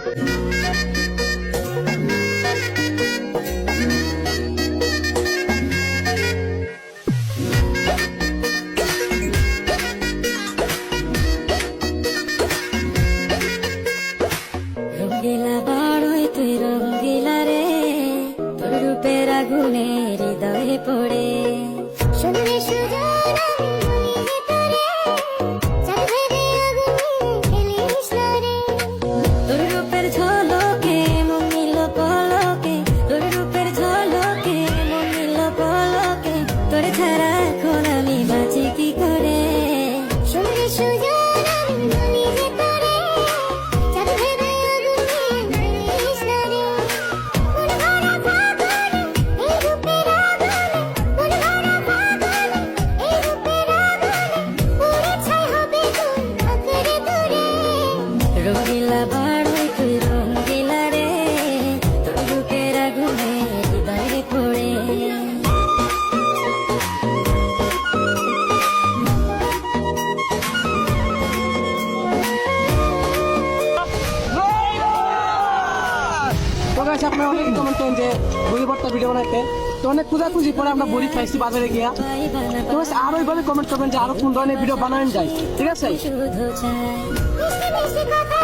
রঙ্গিলা বাড়ই তুই রঙ্গিলা রে, তোর রূপের আগুনে হৃদয়ে পড়ে শুনলে সুজন তোর রূপের ঝলকে মন নিল পলকে, তোর রূপের ঝলকে মন নিল পলকে, তোর ছাড়া এখন আমি বাঁচি কি করে। শুনলে সুজন রঙ্গিলা বাড়ই তুই রঙ্গিলা রে, তোর রূপের আগুনে হৃদয়ে পড়ে। তো গাইস আপনারা অনেক কমেন্ট করেন যে বড়ি ভর্তা ভিডিও বানাইতে, তো অনেক খোঁজাখুঁজি পরে আমরা বড়ি পাইছি বাজারে গিয়া। তো গাইস আরো এইভাবে কমেন্ট করবেন যে আরো কোন ধরনের ভিডিও বানানো যায়, ঠিক আছে। শুধু চাই মিষ্টি মিষ্টি কথা